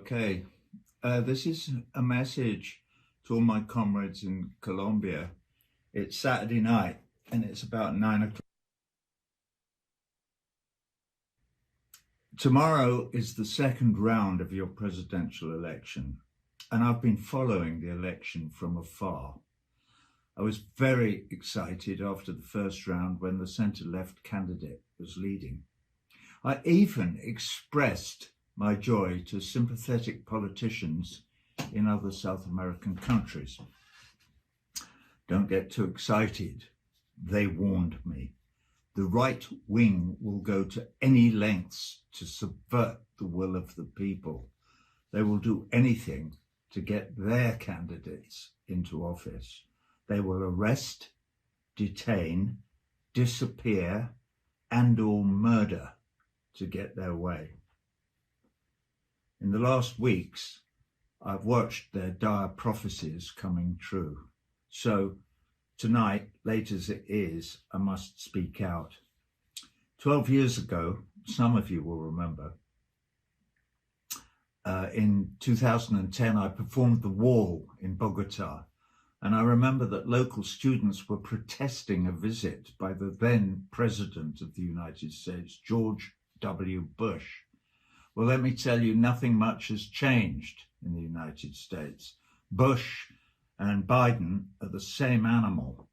Okay, this is a message to all my comrades in Colombia. It's Saturday night and it's about 9 o'clock. Tomorrow is the second round of your presidential election, and I've been following the election from afar. I was very excited after the first round when the centre-left candidate was leading. I even expressed my joy to sympathetic politicians in other South American countries. Don't get too excited. They warned me. The right wing will go to any lengths to subvert the will of the people. They will do anything to get their candidates into office. They will arrest, detain, disappear, and/or murder to get their way. In the last weeks, I've watched their dire prophecies coming true. So tonight, late as it is, I must speak out. 12 years ago, some of you will remember, in 2010, I performed The Wall in Bogota. And I remember that local students were protesting a visit by the then President of the United States, George W. Bush. Well, let me tell you, nothing much has changed in the United States. Bush and Biden are the same animal.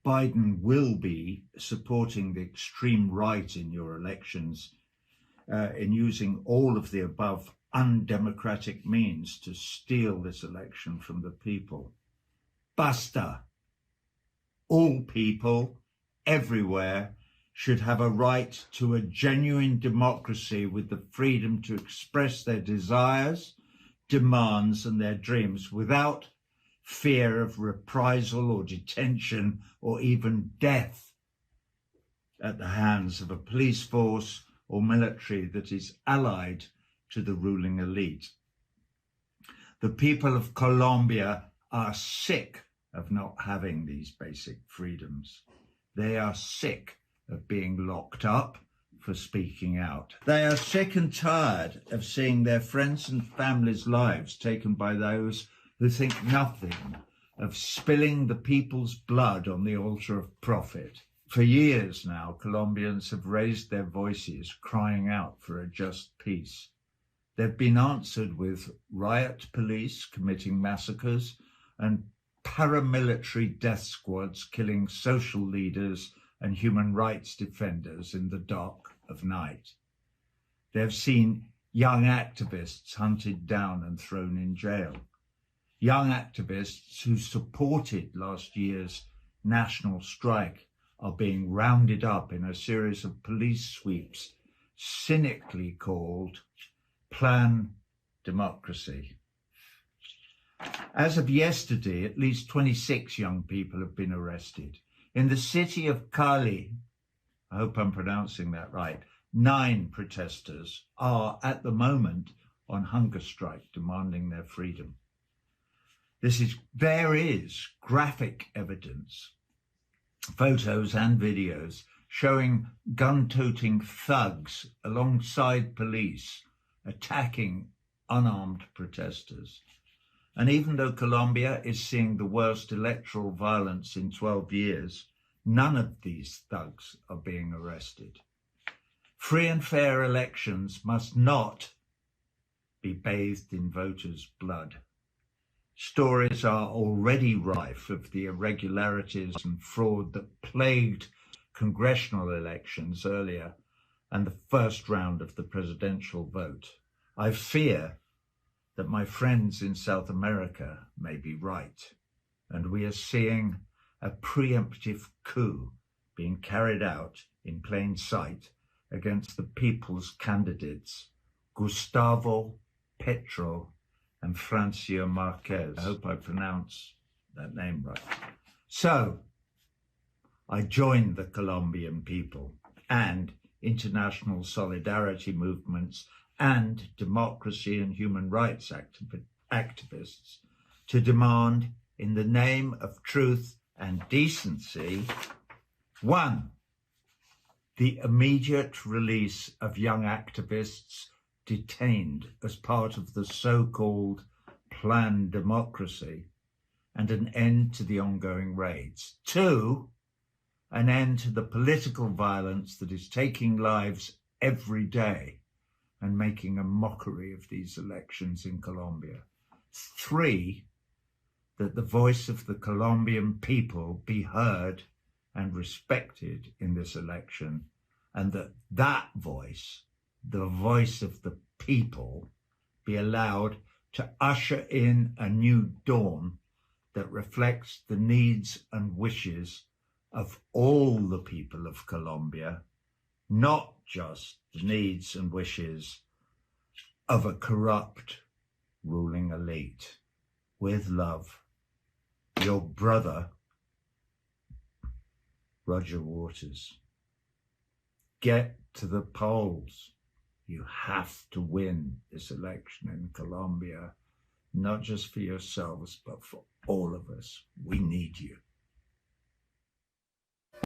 Biden will be supporting the extreme right in your elections in using all of the above undemocratic means to steal this election from the people. Basta. All people, everywhere, should have a right to a genuine democracy with the freedom to express their desires, demands, and their dreams without fear of reprisal or detention or even death at the hands of a police force or military that is allied to the ruling elite. The people of Colombia are sick of not having these basic freedoms. They are sick of being locked up for speaking out. They are sick and tired of seeing their friends and families' lives taken by those who think nothing of spilling the people's blood on the altar of profit. For years now, Colombians have raised their voices, crying out for a just peace. They've been answered with riot police committing massacres and paramilitary death squads killing social leaders and human rights defenders in the dark of night. They've seen young activists hunted down and thrown in jail. Young activists who supported last year's national strike are being rounded up in a series of police sweeps cynically called Plan Democracy. As of yesterday, at least 26 young people have been arrested. In the city of Cali, I hope I'm pronouncing that right, 9 protesters are at the moment on hunger strike demanding their freedom. There is graphic evidence, photos and videos showing gun-toting thugs alongside police attacking unarmed protesters. And even though Colombia is seeing the worst electoral violence in 12 years, none of these thugs are being arrested. Free and fair elections must not be bathed in voters' blood. Stories are already rife of the irregularities and fraud that plagued congressional elections earlier and the first round of the presidential vote. I fear that my friends in South America may be right, and we are seeing a preemptive coup being carried out in plain sight against the people's candidates, Gustavo Petro and Francia Marquez. I hope I pronounce that name right. So, I joined the Colombian people and international solidarity movements and democracy and human rights activists to demand, in the name of truth and decency, 1, the immediate release of young activists detained as part of the so-called planned democracy, and an end to the ongoing raids. 2, an end to the political violence that is taking lives every day and making a mockery of these elections in Colombia. 3, that the voice of the Colombian people be heard and respected in this election, and that voice, the voice of the people, be allowed to usher in a new dawn that reflects the needs and wishes of all the people of Colombia, not just the needs and wishes of a corrupt ruling elite. With love, your brother, Roger Waters. Get to the polls. You have to win this election in Colombia, not just for yourselves, but for all of us. We need you.